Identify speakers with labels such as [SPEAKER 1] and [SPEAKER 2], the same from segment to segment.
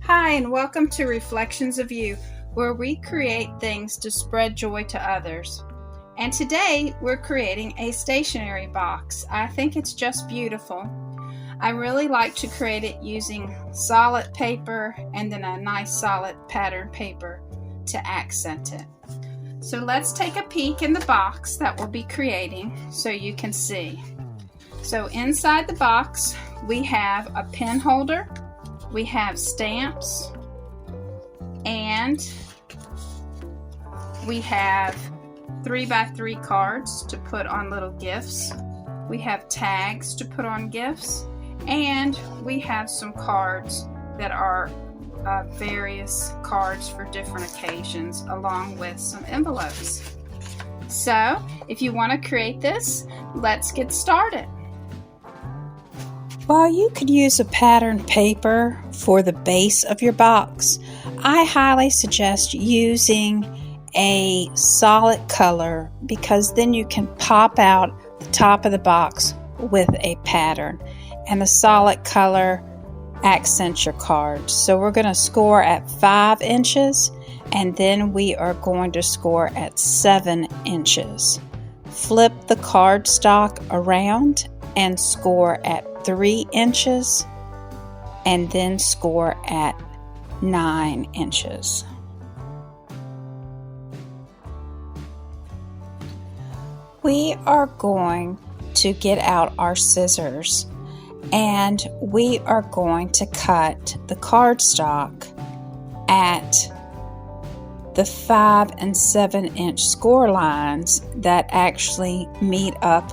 [SPEAKER 1] Hi, and welcome to Reflections of You, where we create things to spread joy to others. And today we're creating a stationery box. I think it's just beautiful. I really like to create it using solid paper and then a nice solid pattern paper to accent it. So let's take a peek in the box that we'll be creating so you can see. So inside the box we have a pen holder, we have stamps, and we have 3x3 cards to put on little gifts. We have tags to put on gifts, and we have some cards that are various cards for different occasions, along with some envelopes. So if you want to create this, let's get started.
[SPEAKER 2] While you could use a patterned paper for the base of your box, I highly suggest using a solid color because then you can pop out the top of the box with a pattern, and the solid color accents your cards. So we're going to score at 5 inches, and then we are going to score at 7 inches. Flip the cardstock around and score at 3 inches, and then score at 9 inches. We are going to get out our scissors and we are going to cut the cardstock at the 5 and 7 inch score lines that actually meet up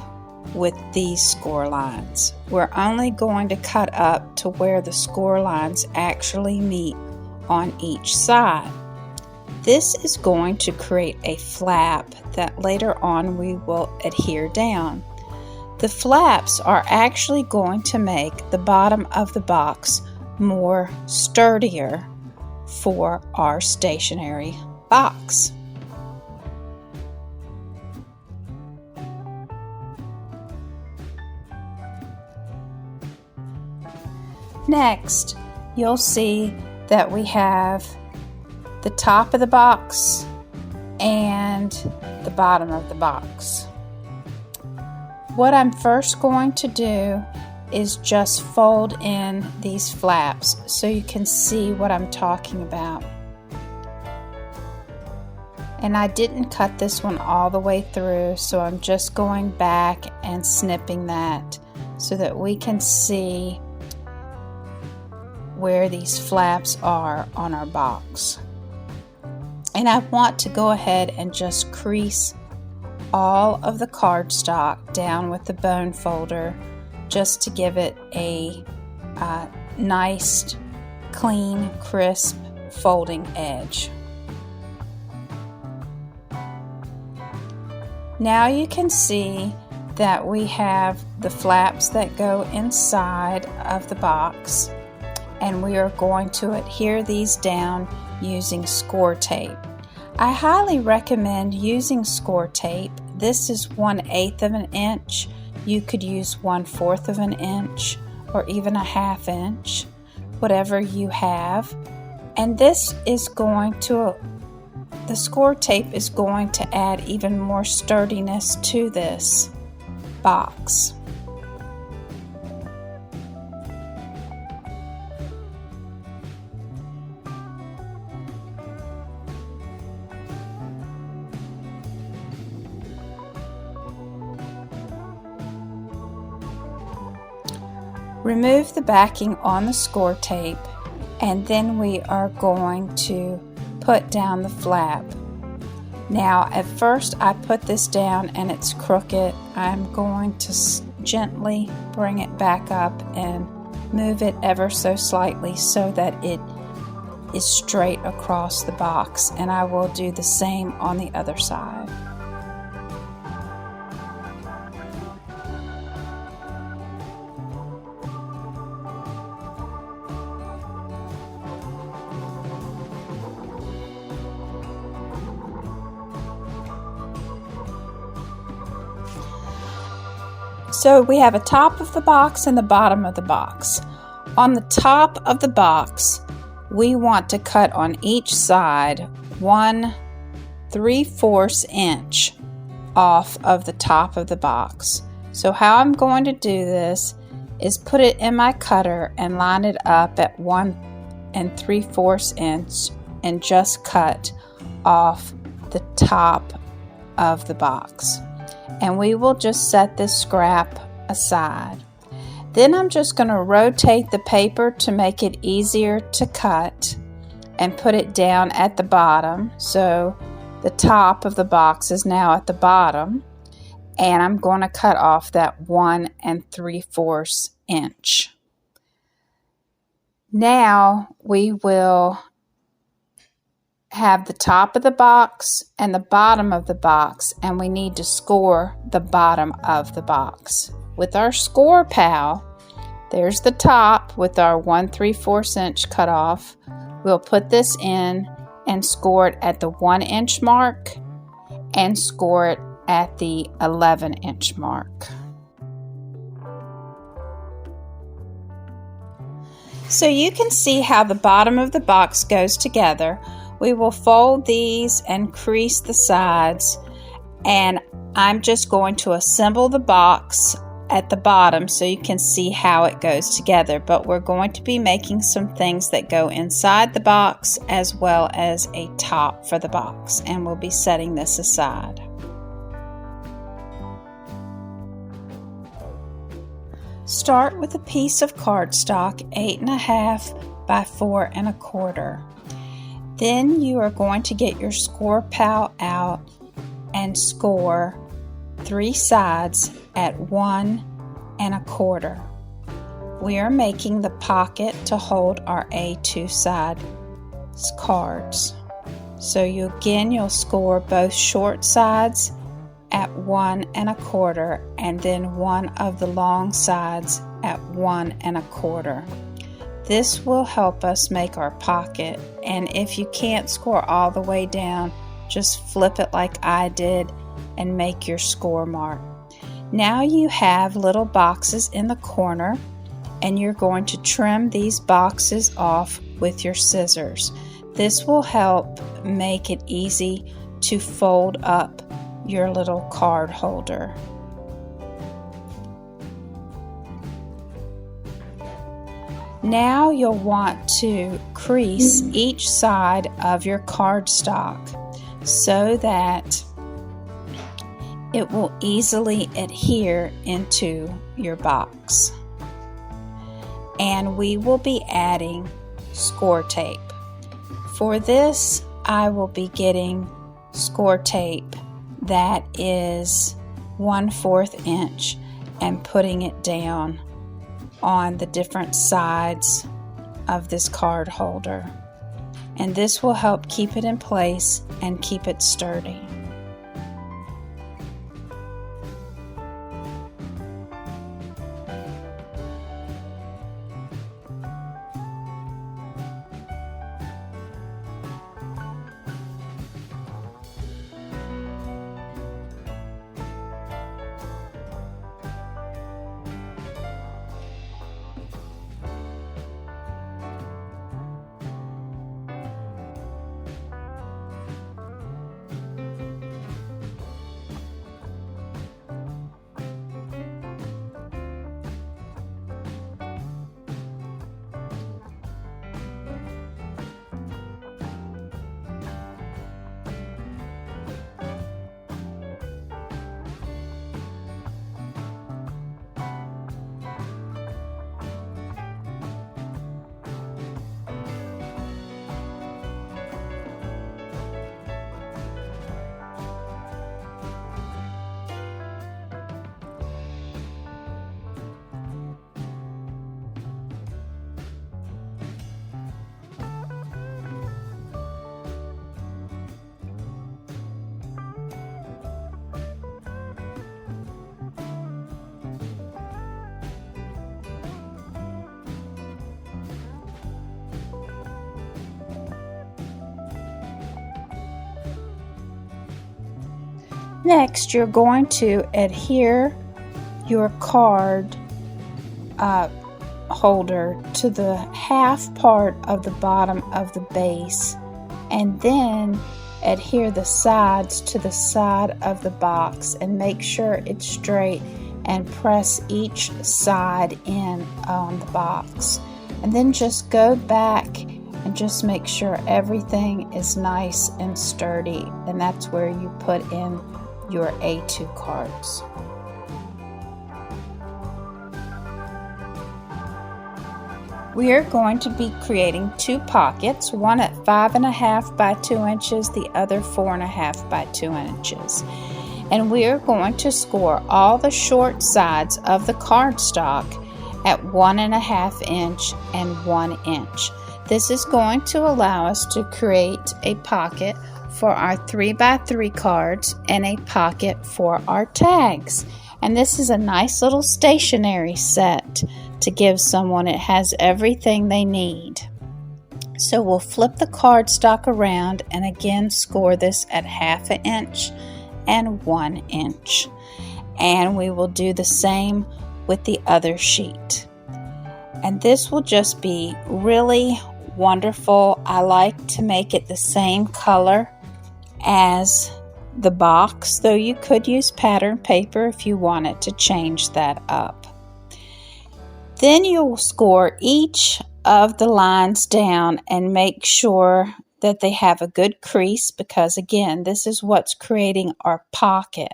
[SPEAKER 2] with these score lines. We're only going to cut up to where the score lines actually meet on each side. This is going to create a flap that later on we will adhere down. The flaps are actually going to make the bottom of the box more sturdier for our stationery box. Next, you'll see that we have the top of the box and the bottom of the box. What I'm first going to do is just fold in these flaps so you can see what I'm talking about. And I didn't cut this one all the way through, so I'm just going back and snipping that so that we can see where these flaps are on our box. And I want to go ahead and just crease all of the cardstock down with the bone folder just to give it a nice, clean, crisp folding edge. Now you can see that we have the flaps that go inside of the box, and we are going to adhere these down using score tape. I highly recommend using score tape. This is 1/8 of an inch. You could use 1/4 of an inch or even a 1/2 inch, whatever you have. And this is going to, the score tape is going to add even more sturdiness to this box. Remove the backing on the score tape, and then we are going to put down the flap. Now at first I put this down and it's crooked. I'm going to gently bring it back up and move it ever so slightly so that it is straight across the box, and I will do the same on the other side. So we have a top of the box and the bottom of the box. On the top of the box, we want to cut on each side 1 3/4 inch off of the top of the box. So how I'm going to do this is put it in my cutter and line it up at 1 3/4 inch and just cut off the top of the box. And we will just set this scrap aside. Then I'm just going to rotate the paper to make it easier to cut and put it down at the bottom. So the top of the box is now at the bottom, and I'm going to cut off that 1 3/4 inch. Now we will have the top of the box and the bottom of the box, and we need to score the bottom of the box. With our score pal, there's the top with our 1 3/4 inch cut off. We'll put this in and score it at the 1 inch mark and score it at the 11 inch mark. So you can see how the bottom of the box goes together. We will fold these and crease the sides, and I'm just going to assemble the box at the bottom so you can see how it goes together. But we're going to be making some things that go inside the box as well as a top for the box, and we'll be setting this aside. Start with a piece of cardstock 8.5 by 4 1/4. Then you are going to get your score pal out and score 3 sides at 1 1/4. We are making the pocket to hold our A2 side cards. So you'll score both short sides at 1 1/4 and then one of the long sides at 1 1/4. This will help us make our pocket, and if you can't score all the way down, just flip it like I did and make your score mark. Now you have little boxes in the corner, and you're going to trim these boxes off with your scissors. This will help make it easy to fold up your little card holder. Now you'll want to crease each side of your cardstock so that it will easily adhere into your box. And we will be adding score tape. For this, I will be getting score tape that is 1/4 inch and putting it down on the different sides of this card holder. And this will help keep it in place and keep it sturdy. Next, you're going to adhere your card holder to the half part of the bottom of the base, and then adhere the sides to the side of the box and make sure it's straight and press each side in on the box. And then just go back and just make sure everything is nice and sturdy, and that's where you put in your A2 cards. We are going to be creating two pockets, one at 5.5 by 2 inches, the other 4.5 by 2 inches. And we are going to score all the short sides of the cardstock at 1.5 inch and 1 inch. This is going to allow us to create a pocket for our 3 by 3 cards and a pocket for our tags. And this is a nice little stationery set to give someone. It has everything they need. So we'll flip the cardstock around and again score this at 1/2 inch and 1 inch. And we will do the same with the other sheet. And this will just be really wonderful. I like to make it the same color as the box, though you could use pattern paper if you wanted to change that up. Then you'll score each of the lines down and make sure that they have a good crease, because again, this is what's creating our pocket.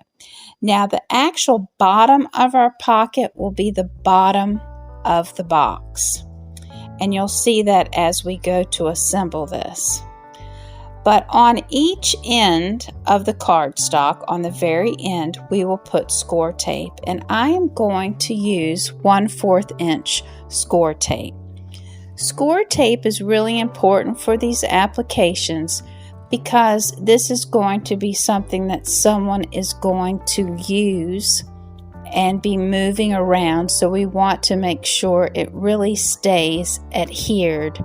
[SPEAKER 2] Now the actual bottom of our pocket will be the bottom of the box, and you'll see that as we go to assemble this. But on each end of the cardstock, on the very end, we will put score tape, and I am going to use 1/4 inch score tape. Score tape is really important for these applications because this is going to be something that someone is going to use and be moving around, so we want to make sure it really stays adhered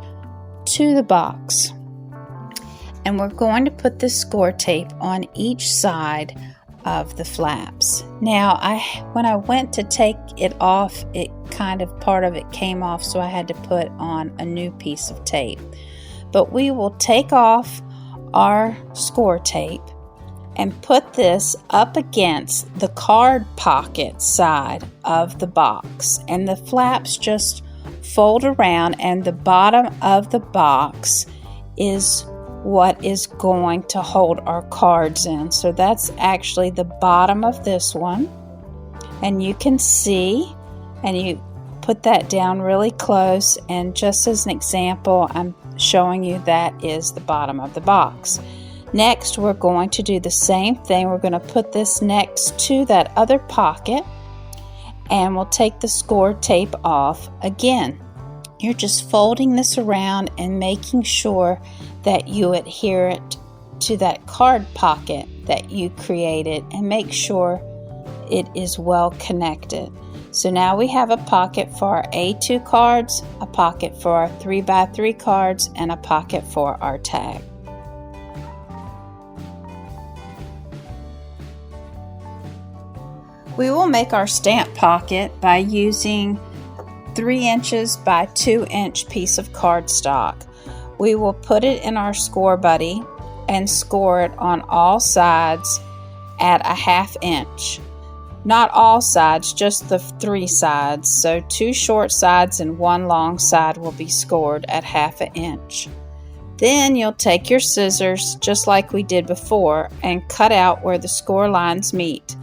[SPEAKER 2] to the box. And we're going to put the score tape on each side of the flaps. Now, when I went to take it off, it kind of part of it came off, so I had to put on a new piece of tape. But we will take off our score tape and put this up against the card pocket side of the box, and the flaps just fold around, and the bottom of the box is what is going to hold our cards in. So that's actually the bottom of this one, and you can see, and you put that down really close, and just as an example, I'm showing you that is the bottom of the box. Next, we're going to do the same thing. We're going to put this next to that other pocket, and we'll take the score tape off. Again, you're just folding this around and making sure that you adhere it to that card pocket that you created, and make sure it is well connected. So now we have a pocket for our A2 cards, a pocket for our 3 by 3 cards, and a pocket for our tag. We will make our stamp pocket by using 3 inches by 2 inch piece of cardstock. We will put it in our score buddy and score it on all sides at 1/2 inch. Not all sides, just the 3 sides. So 2 short sides and 1 long side will be scored at 1/2 inch. Then you'll take your scissors, just like we did before, and cut out where the score lines meet,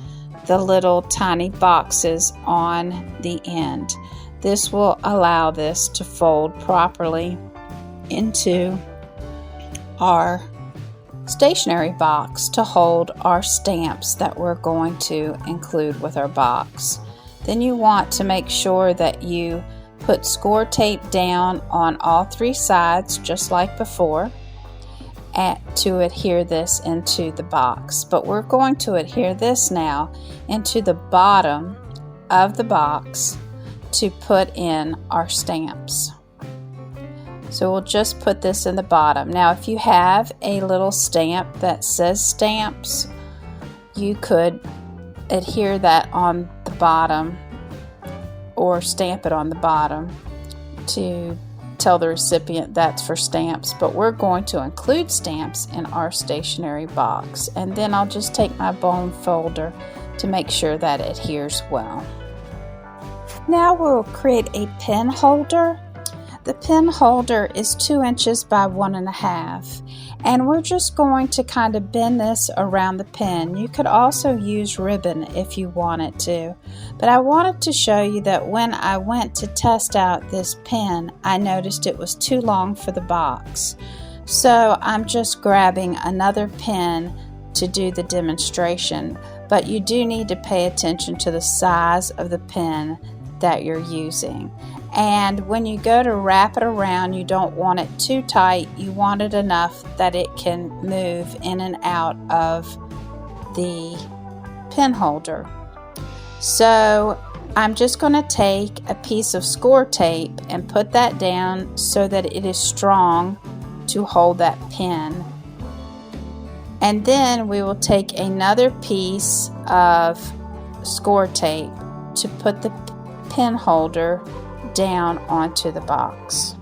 [SPEAKER 2] the little tiny boxes on the end. This will allow this to fold properly into our stationery box to hold our stamps that we're going to include with our box. Then you want to make sure that you put score tape down on all 3 sides, just like before, to adhere this into the box. But we're going to adhere this now into the bottom of the box to put in our stamps. So we'll just put this in the bottom. Now, if you have a little stamp that says stamps, you could adhere that on the bottom or stamp it on the bottom. to tell the recipient that's for stamps, but we're going to include stamps in our stationery box. And then I'll just take my bone folder to make sure that it adheres well. Now we'll create a pen holder. The pen holder is 2 inches by 1.5, and we're just going to kind of bend this around the pen. You could also use ribbon if you wanted to, but I wanted to show you that when I went to test out this pen, I noticed it was too long for the box. So I'm just grabbing another pen to do the demonstration, but you do need to pay attention to the size of the pen that you're using. And when you go to wrap it around, you don't want it too tight. You want it enough that it can move in and out of the pen holder. So I'm just going to take a piece of score tape and put that down so that it is strong to hold that pen. And then we will take another piece of score tape to put the pen holder down onto the box.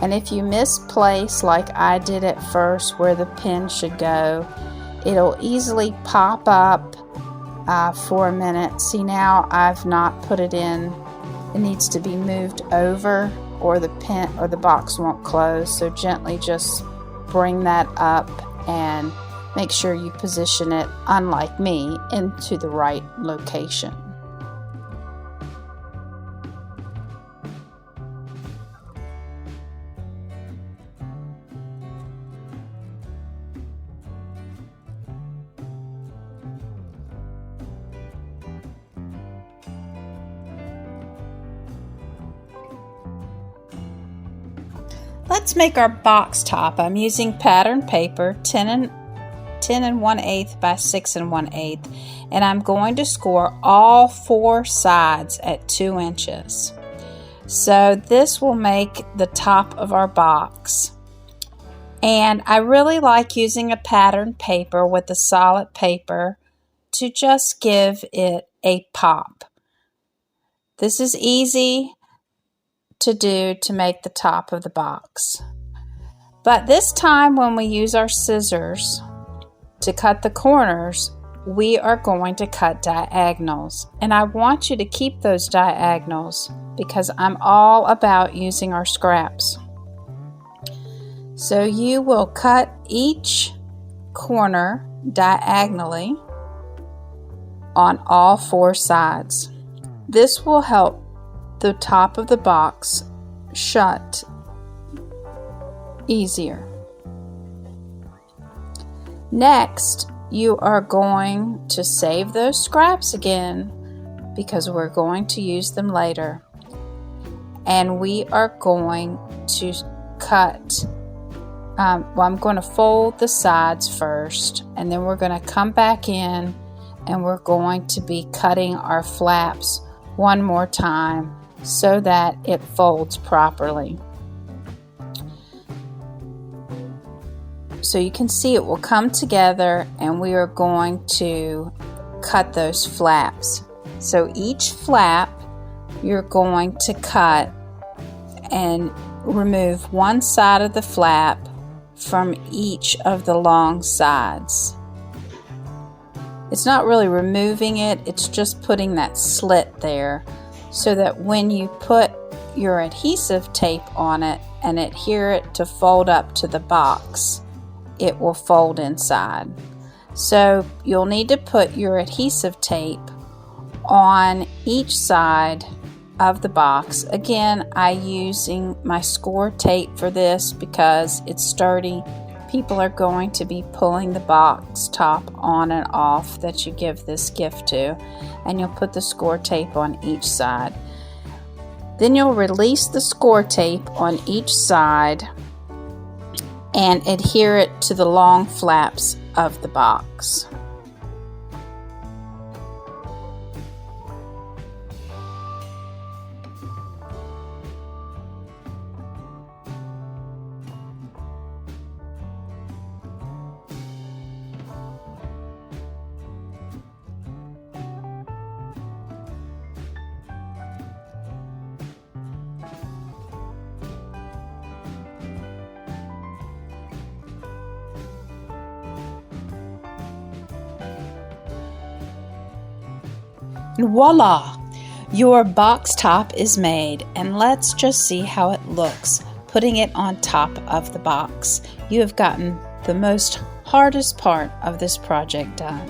[SPEAKER 2] And if you misplace, like I did at first, where the pen should go, it'll easily pop up for a minute. See, now I've not put it in. It needs to be moved over or the pen or the box won't close. So gently just bring that up and make sure you position it, unlike me, into the right location. Let's make our box top. I'm using pattern paper 10 1/8 by 6 1/8, and I'm going to score all 4 sides at 2 inches. So this will make the top of our box. And I really like using a pattern paper with a solid paper to just give it a pop. This is easy to do to make the top of the box. But this time when we use our scissors to cut the corners, we are going to cut diagonals. And I want you to keep those diagonals because I'm all about using our scraps. So you will cut each corner diagonally on all 4 sides. This will help the top of the box shut easier. Next, you are going to save those scraps again because we're going to use them later. And we are going to cut, I'm going to fold the sides first, and then we're going to come back in and we're going to be cutting our flaps one more time so that it folds properly. So you can see it will come together, and we are going to cut those flaps. So each flap you're going to cut and remove one side of the flap from each of the long sides. It's not really removing it, it's just putting that slit there so that when you put your adhesive tape on it and adhere it to fold up to the box, it will fold inside. So you'll need to put your adhesive tape on each side of the box. Again, I'm using my score tape for this because it's sturdy. People are going to be pulling the box top on and off that you give this gift to, and you'll put the score tape on each side. Then you'll release the score tape on each side and adhere it to the long flaps of the box. And voila! Your box top is made, and let's just see how it looks putting it on top of the box. You have gotten the most hardest part of this project done.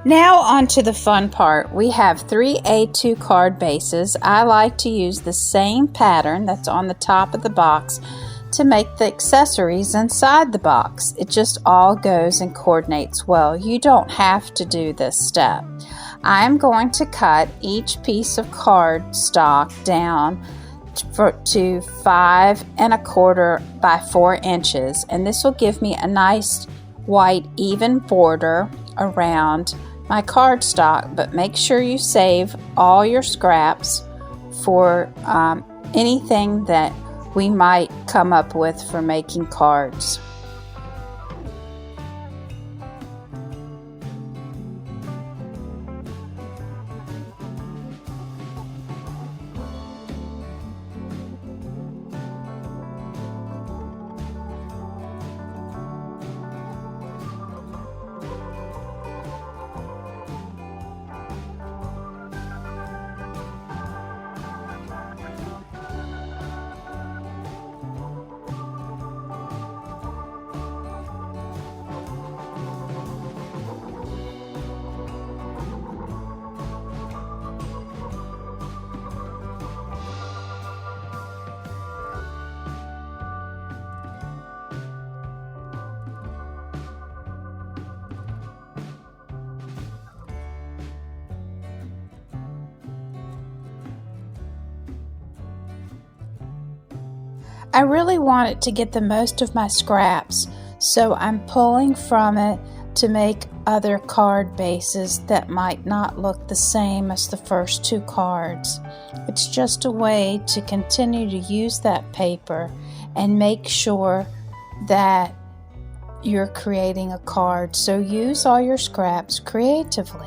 [SPEAKER 2] Now on to the fun part. We have 3 A2 card bases. I like to use the same pattern that's on the top of the box to make the accessories inside the box. It just all goes and coordinates well. You don't have to do this step. I'm going to cut each piece of cardstock down to 5 1/4 by 4 inches, and this will give me a nice white even border around my cardstock. But make sure you save all your scraps for anything that we might come up with for making cards. I really wanted to get the most of my scraps, so I'm pulling from it to make other card bases that might not look the same as the first 2 cards. It's just a way to continue to use that paper and make sure that you're creating a card. So use all your scraps creatively.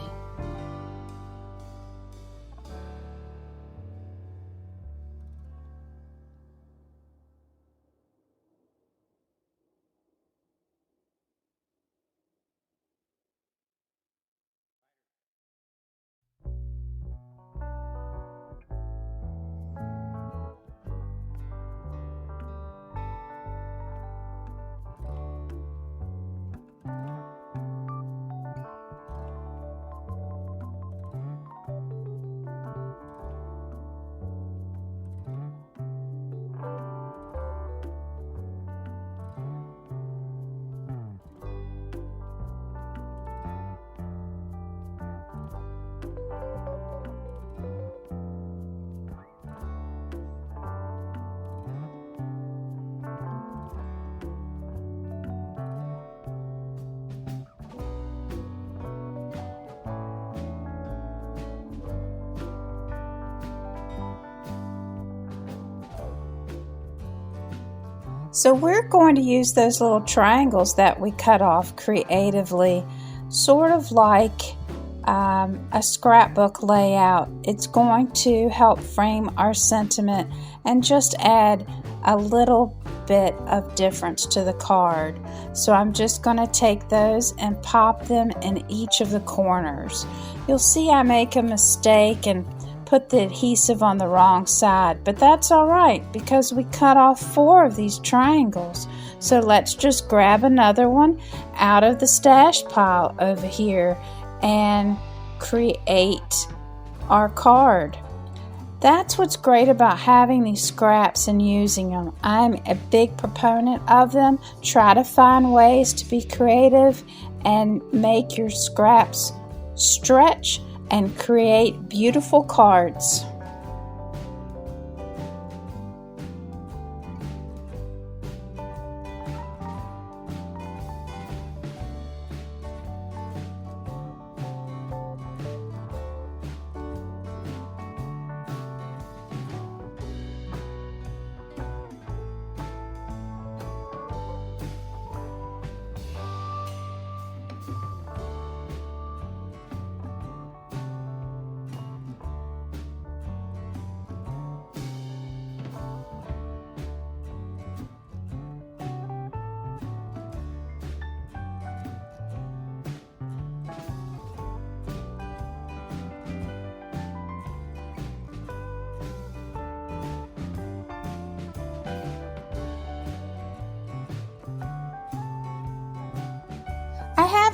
[SPEAKER 2] So we're going to use those little triangles that we cut off creatively, sort of like a scrapbook layout. It's going to help frame our sentiment and just add a little bit of difference to the card. So I'm just going to take those and pop them in each of the corners. You'll see I make a mistake and put the adhesive on the wrong side, but that's all right because we cut off 4 of these triangles. So let's just grab another one out of the stash pile over here and create our card. That's what's great about having these scraps and using them. I'm a big proponent of them. Try to find ways to be creative and make your scraps stretch and create beautiful cards.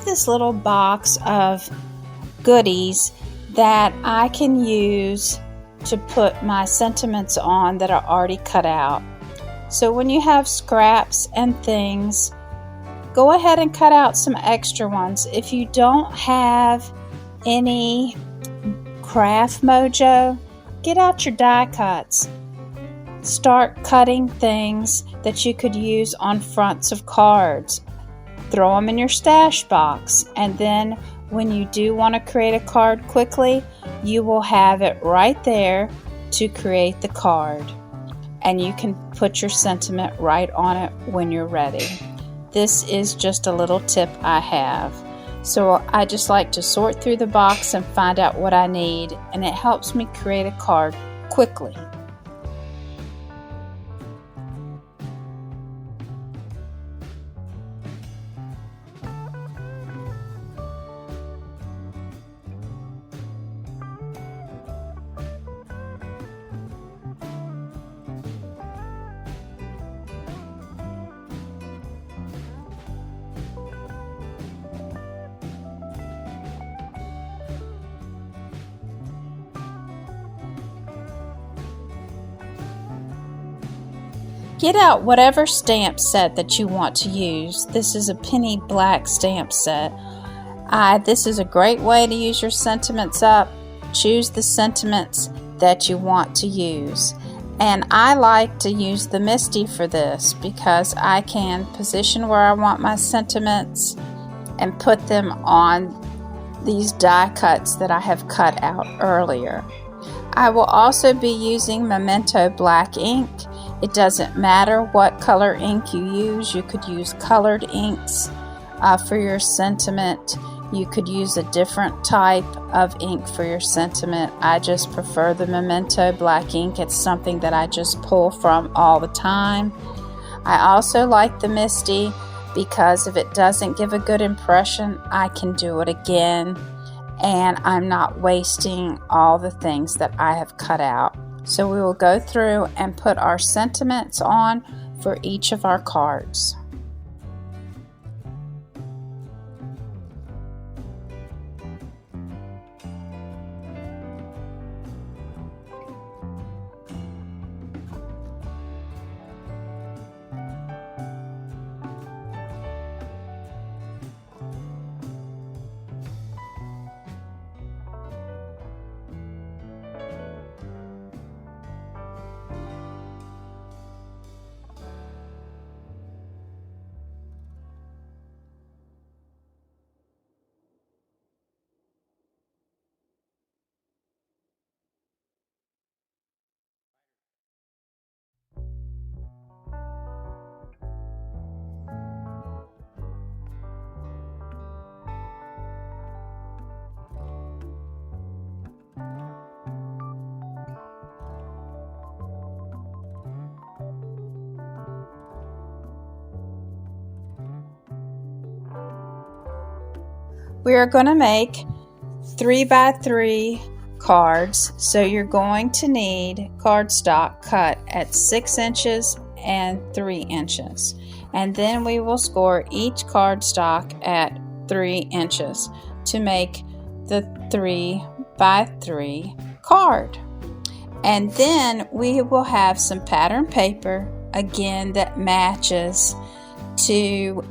[SPEAKER 2] this little box of goodies that I can use to put my sentiments on that are already cut out. So when you have scraps and things, go ahead and cut out some extra ones. If you don't have any Craft Mojo, get out your die cuts. Start cutting things that you could use on fronts of cards. Throw them in your stash box, and then when you do want to create a card quickly, you will have it right there to create the card. And you can put your sentiment right on it when you're ready. This is just a little tip I have. So I just like to sort through the box and find out what I need, and it helps me create a card quickly. Get out whatever stamp set that you want to use. This is a penny black stamp set. This is a great way to use your sentiments up. Choose the sentiments that you want to use. And I like to use the Misty for this because I can position where I want my sentiments and put them on these die cuts that I have cut out earlier. I will also be using Memento black ink. It doesn't matter what color ink you use. You could use colored inks for your sentiment. You could use a different type of ink for your sentiment. I just prefer the Memento black ink. It's something that I just pull from all the time. I also like the Misty because if it doesn't give a good impression, I can do it again, and I'm not wasting all the things that I have cut out. So we will go through and put our sentiments on for each of our cards. We are going to make 3x3 cards, so you're going to need cardstock cut at 6 inches and 3 inches, and then we will score each cardstock at 3 inches to make the 3x3 card. And then we will have some pattern paper again that matches to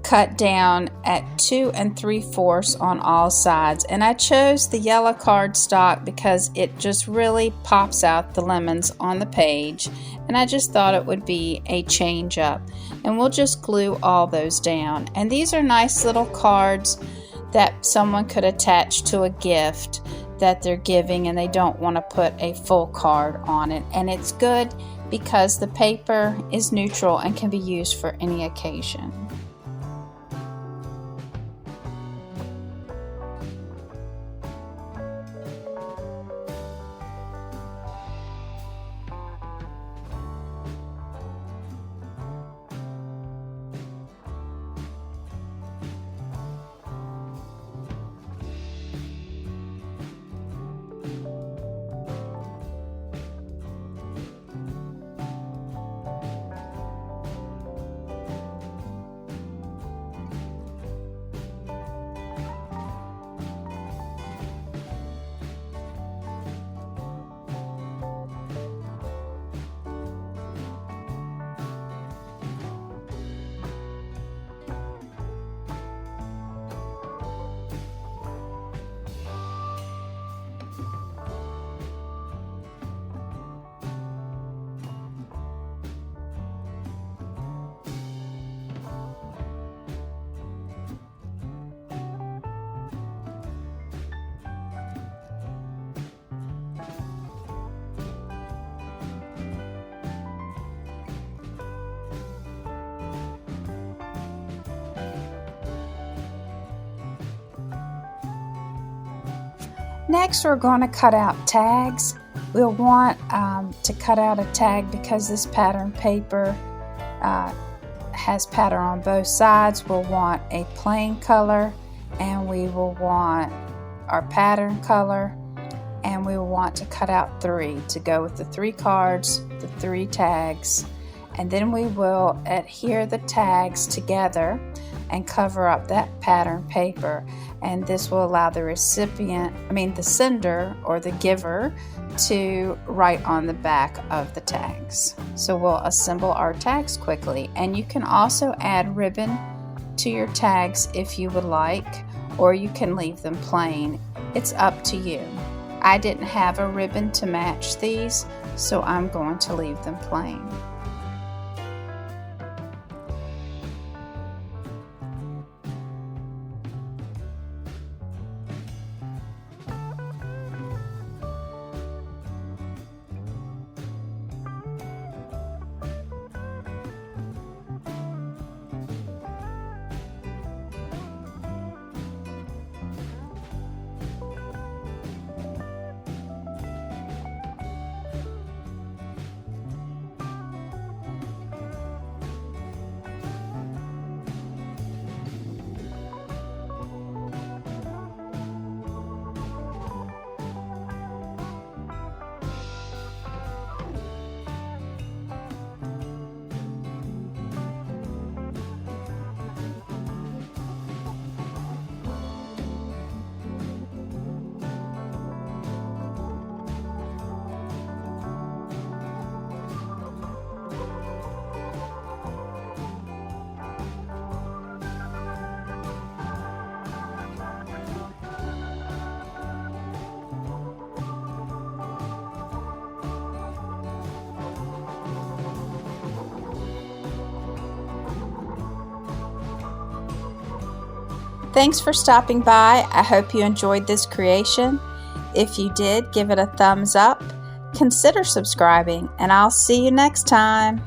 [SPEAKER 2] cut down at 2 3/4 on all sides. And I chose the yellow cardstock because it just really pops out the lemons on the page, and I just thought it would be a change up. And we'll just glue all those down. And these are nice little cards that someone could attach to a gift that they're giving and they don't want to put a full card on it. And it's good because the paper is neutral and can be used for any occasion. Next, we're going to cut out tags. We'll want to cut out a tag because this pattern paper has pattern on both sides. We'll want a plain color, and we will want our pattern color, and we will want to cut out 3 to go with the 3 cards, the 3 tags, and then we will adhere the tags together and cover up that pattern paper, and this will allow the the sender or the giver to write on the back of the tags. So we'll assemble our tags quickly, and you can also add ribbon to your tags if you would like, or you can leave them plain. It's up to you. I didn't have a ribbon to match these, so I'm going to leave them plain. Thanks for stopping by. I hope you enjoyed this creation. If you did, give it a thumbs up. Consider subscribing, and I'll see you next time.